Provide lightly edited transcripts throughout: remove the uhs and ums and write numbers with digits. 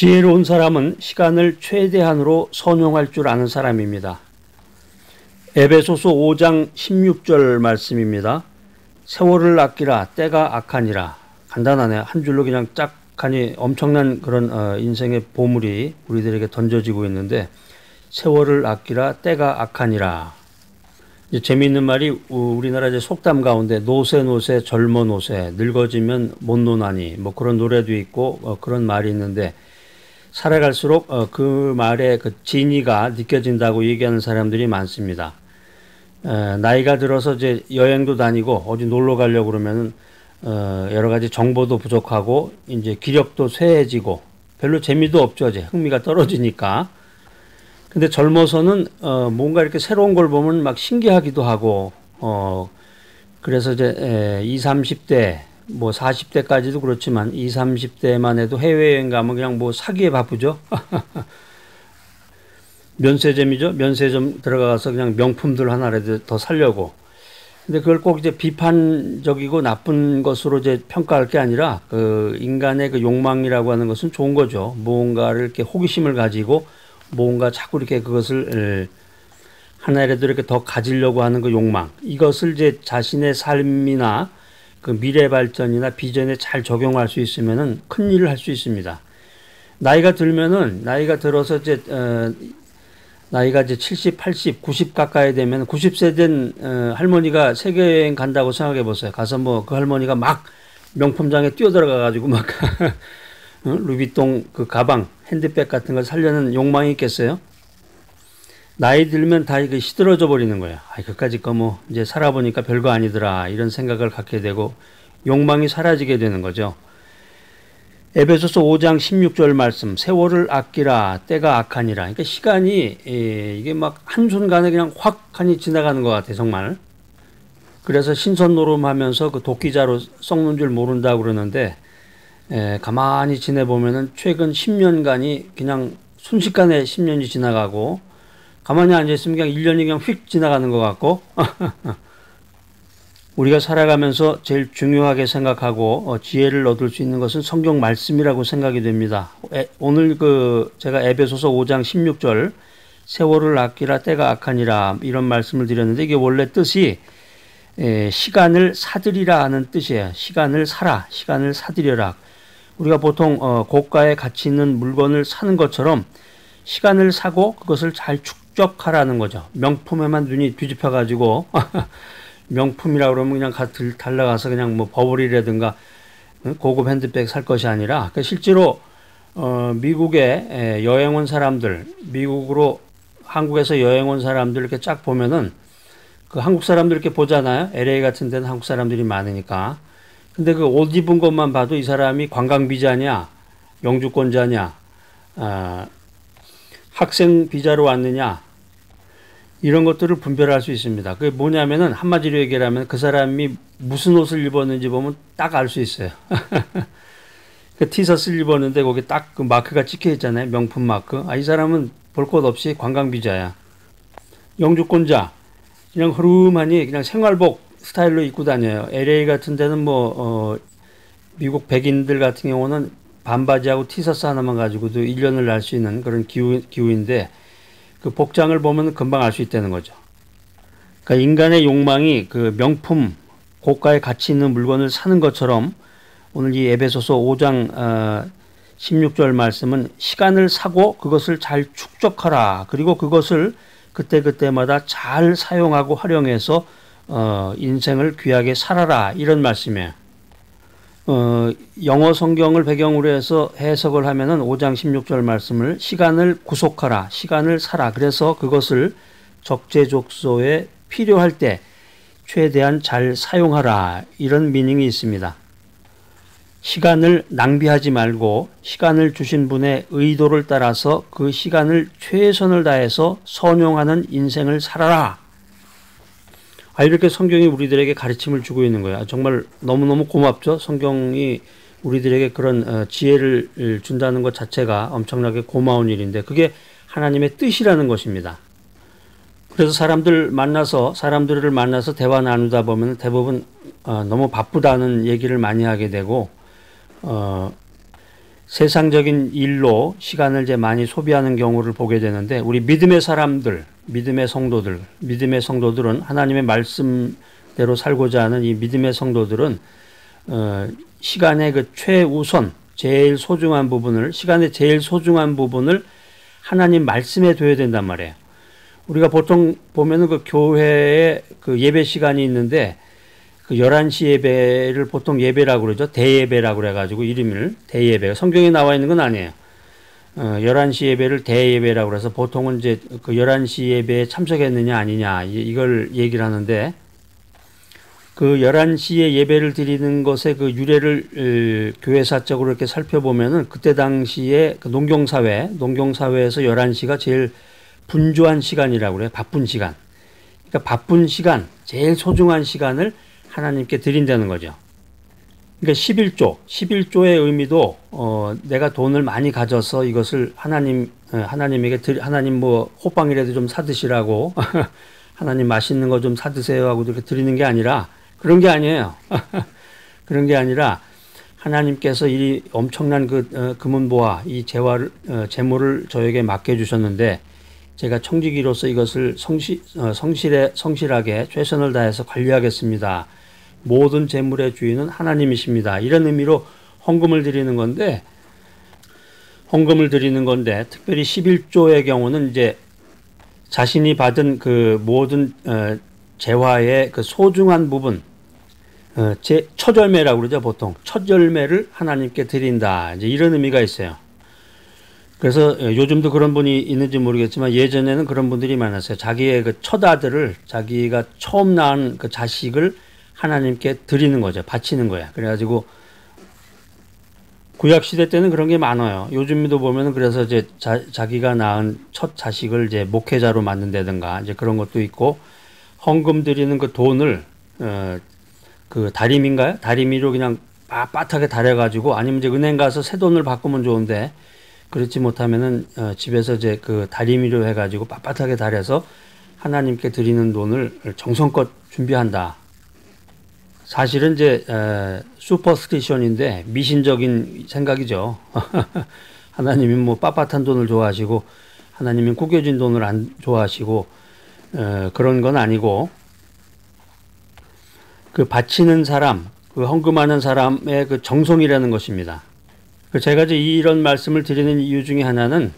지혜로운 사람은 시간을 최대한으로 선용할 줄 아는 사람입니다. 에베소서 5장 16절 말씀입니다. 세월을 아끼라 때가 악하니라. 간단하네요. 한 줄로 그냥 짝하니 엄청난 그런 인생의 보물이 우리들에게 던져지고 있는데, 세월을 아끼라 때가 악하니라. 이제 재미있는 말이 우리나라 이제 속담 가운데 노세 노세 젊어 노세 늙어지면 못 노나니 뭐 그런 노래도 있고 그런 말이 있는데, 살아갈수록 그 말의 그 진위가 느껴진다고 얘기하는 사람들이 많습니다. 나이가 들어서 이제 여행도 다니고 어디 놀러 가려고 그러면은 여러 가지 정보도 부족하고 이제 기력도 쇠해지고 별로 재미도 없죠. 이제 흥미가 떨어지니까. 근데 젊어서는 뭔가 이렇게 새로운 걸 보면 막 신기하기도 하고 그래서 이제 20, 30대 뭐 40대까지도 그렇지만 20, 30대만 해도 해외여행 가면 그냥 뭐 사기에 바쁘죠. 면세점이죠. 면세점 들어가서 그냥 명품들 하나라도 더 사려고. 근데 그걸 꼭 이제 비판적이고 나쁜 것으로 이제 평가할 게 아니라 그 인간의 그 욕망이라고 하는 것은 좋은 거죠. 무언가를 이렇게 호기심을 가지고 뭔가 자꾸 이렇게 그것을 하나라도 이렇게 더 가지려고 하는 그 욕망. 이것을 이제 자신의 삶이나 그 미래 발전이나 비전에 잘 적용할 수 있으면은 큰 일을 할 수 있습니다. 나이가 들면은 나이가 들어서 이제 나이가 이제 70, 80, 90 가까이 되면 90세 된 할머니가 세계 여행 간다고 생각해 보세요. 가서 뭐 그 할머니가 막 명품장에 뛰어들어가 가지고 막 루비통 그 가방, 핸드백 같은 걸 사려는 욕망이 있겠어요? 나이 들면 다 이게 시들어져 버리는 거예요. 그까짓 거 뭐 이제 살아보니까 별거 아니더라 이런 생각을 갖게 되고 욕망이 사라지게 되는 거죠. 에베소서 5장 16절 말씀, 세월을 아끼라 때가 악하니라. 그러니까 시간이 이게 막 한순간에 그냥 확 하니 지나가는 것 같아요. 정말. 그래서 신선노름하면서 그 도끼자루 썩는 줄 모른다고 그러는데, 가만히 지내보면은 최근 10년간이 그냥 순식간에 10년이 지나가고, 가만히 앉아있으면 그냥 1년이 그냥 휙 지나가는 것 같고, 우리가 살아가면서 제일 중요하게 생각하고 지혜를 얻을 수 있는 것은 성경 말씀이라고 생각이 됩니다. 오늘 제가 에베소서 5장 16절 세월을 아끼라 때가 악하니라 이런 말씀을 드렸는데, 이게 원래 뜻이 시간을 사들이라 하는 뜻이에요. 시간을 사라, 시간을 사들여라. 우리가 보통 고가의 가치 있는 물건을 사는 것처럼 시간을 사고 그것을 잘 축적하라는 거죠. 명품에만 눈이 뒤집혀가지고 명품이라고 그러면 그냥 달려가서 그냥 뭐 버버리라든가 고급 핸드백 살 것이 아니라, 실제로 미국에 여행 온 사람들, 미국으로 한국에서 여행 온 사람들 이렇게 쫙 보면은 그 한국 사람들 이렇게 보잖아요. LA 같은 데는 한국 사람들이 많으니까. 근데 그 옷 입은 것만 봐도 이 사람이 관광 비자냐, 영주권자냐, 학생 비자로 왔느냐, 이런 것들을 분별할 수 있습니다. 그게 뭐냐면은 한마디로 얘기하면 그 사람이 무슨 옷을 입었는지 보면 딱 알 수 있어요. 그 티셔츠를 입었는데 거기 딱 그 마크가 찍혀 있잖아요. 명품 마크. 이 사람은 볼 것 없이 관광 비자야. 영주권자. 그냥 흐름하니 그냥 생활복 스타일로 입고 다녀요. LA 같은 데는 미국 백인들 같은 경우는 반바지하고 티셔츠 하나만 가지고도 1년을 날 수 있는 그런 기후인데, 그 복장을 보면 금방 알 수 있다는 거죠. 그러니까 인간의 욕망이 그 명품, 고가의 가치 있는 물건을 사는 것처럼 오늘 이 에베소서 5장 16절 말씀은 시간을 사고 그것을 잘 축적하라. 그리고 그것을 그때그때마다 잘 사용하고 활용해서 인생을 귀하게 살아라. 이런 말씀이에요. 영어 성경을 배경으로 해서 해석을 하면은 5장 16절 말씀을 시간을 구속하라, 시간을 사라. 그래서 그것을 적재적소에 필요할 때 최대한 잘 사용하라. 이런 미닝이 있습니다. 시간을 낭비하지 말고 시간을 주신 분의 의도를 따라서 그 시간을 최선을 다해서 선용하는 인생을 살아라. 이렇게 성경이 우리들에게 가르침을 주고 있는 거예요. 정말 너무너무 고맙죠. 성경이 우리들에게 그런 지혜를 준다는 것 자체가 엄청나게 고마운 일인데, 그게 하나님의 뜻이라는 것입니다. 그래서 사람들을 만나서 대화 나누다 보면 대부분 너무 바쁘다는 얘기를 많이 하게 되고, 세상적인 일로 시간을 이제 많이 소비하는 경우를 보게 되는데, 우리 믿음의 사람들, 믿음의 성도들은 하나님의 말씀대로 살고자 하는 이 믿음의 성도들은 시간의 그 최우선, 제일 소중한 부분을, 시간의 제일 소중한 부분을 하나님 말씀에 둬야 된단 말이에요. 우리가 보통 보면은 그 교회에 그 예배 시간이 있는데, 그 11시 예배를 보통 예배라고 그러죠. 대예배라고 그래가지고 이름을 대예배. 성경에 나와 있는 건 아니에요. 11시 예배를 대예배라고 그래서 보통은 이제 그 11시 예배에 참석했느냐 아니냐 이걸 얘기를 하는데, 그 11시에 예배를 드리는 것의 그 유래를 교회사적으로 이렇게 살펴보면은 그때 당시에 그 농경사회에서 11시가 제일 분주한 시간이라고 그래요. 바쁜 시간. 그러니까 바쁜 시간, 제일 소중한 시간을 하나님께 드린다는 거죠. 그러니까 11조의 의미도 내가 돈을 많이 가져서 이것을 하나님에게 하나님 뭐 호빵이라도 좀 사드시라고 하나님 맛있는 거 좀 사드세요 하고 이렇게 드리는 게 아니라, 그런 게 아니에요. 그런 게 아니라 하나님께서 이 엄청난 그 금은보화 이 재물을 저에게 맡겨주셨는데, 제가 청지기로서 이것을 성실하게 최선을 다해서 관리하겠습니다. 모든 재물의 주인은 하나님이십니다. 이런 의미로 헌금을 드리는 건데, 특별히 11조의 경우는 이제 자신이 받은 그 모든 재화의 그 소중한 부분, 첫 열매라고 그러죠. 보통 첫 열매를 하나님께 드린다, 이제 이런 의미가 있어요. 그래서 요즘도 그런 분이 있는지 모르겠지만, 예전에는 그런 분들이 많았어요. 자기의 그 첫 아들을, 자기가 처음 낳은 그 자식을 하나님께 드리는 거죠. 바치는 거야. 그래가지고 구약 시대 때는 그런 게 많아요. 요즘도 보면은 그래서 이제 자기가 낳은 첫 자식을 이제 목회자로 만든다든가 이제 그런 것도 있고, 헌금 드리는 그 돈을 그 다리미인가요? 다리미로 그냥 빳빳하게 다려가지고, 아니면 이제 은행 가서 새 돈을 바꾸면 좋은데, 그렇지 못하면은 집에서 이제 그 다리미로 해가지고 빳빳하게 다려서 하나님께 드리는 돈을 정성껏 준비한다. 사실은 이제 슈퍼스티션인데 미신적인 생각이죠. 하나님이 뭐 빳빳한 돈을 좋아하시고 하나님이 구겨진 돈을 안 좋아하시고 그런 건 아니고, 그 바치는 사람, 그 헌금하는 사람의 그 정성이라는 것입니다. 제가 이제 이런 말씀을 드리는 이유 중에 하나는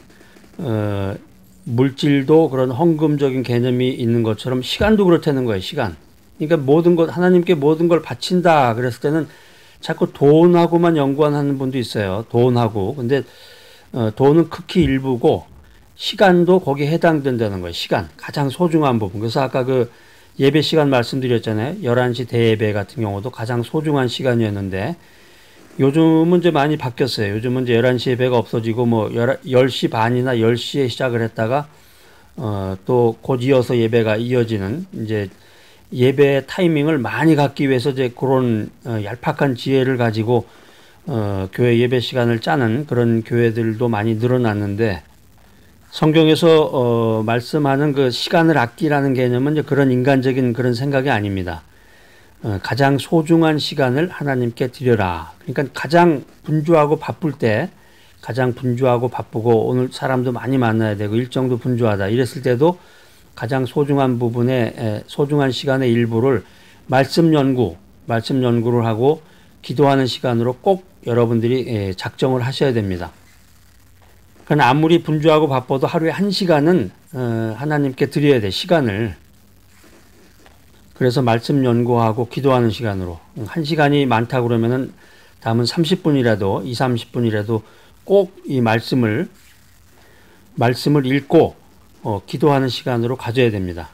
물질도 그런 헌금적인 개념이 있는 것처럼 시간도 그렇다는 거예요. 시간. 그러니까 모든 것, 하나님께 모든 걸 바친다 그랬을 때는 자꾸 돈하고만 연관하는 분도 있어요. 돈하고. 근데 돈은 극히 일부고 시간도 거기에 해당된다는 거예요. 시간. 가장 소중한 부분. 그래서 아까 그 예배 시간 말씀드렸잖아요. 11시 대예배 같은 경우도 가장 소중한 시간이었는데, 요즘은 이제 많이 바뀌었어요. 요즘은 이제 11시 예배가 없어지고 뭐 10시 반이나 10시에 시작을 했다가 또 곧 이어서 예배가 이어지는, 이제 예배 타이밍을 많이 갖기 위해서 이제 그런 얄팍한 지혜를 가지고 교회 예배 시간을 짜는 그런 교회들도 많이 늘어났는데, 성경에서 말씀하는 그 시간을 아끼라는 개념은 이제 그런 인간적인 그런 생각이 아닙니다. 가장 소중한 시간을 하나님께 드려라. 그러니까 가장 분주하고 바쁠 때, 가장 분주하고 바쁘고 오늘 사람도 많이 만나야 되고 일정도 분주하다 이랬을 때도 가장 소중한 부분에 소중한 시간의 일부를 말씀 연구를 하고 기도하는 시간으로 꼭 여러분들이 작정을 하셔야 됩니다. 그러나 아무리 분주하고 바빠도 하루에 1시간은 하나님께 드려야 돼, 시간을. 그래서 말씀 연구하고 기도하는 시간으로 1시간이 많다 그러면은 다음은 30분이라도 30분이라도 꼭 이 말씀을 읽고 기도하는 시간으로 가져야 됩니다.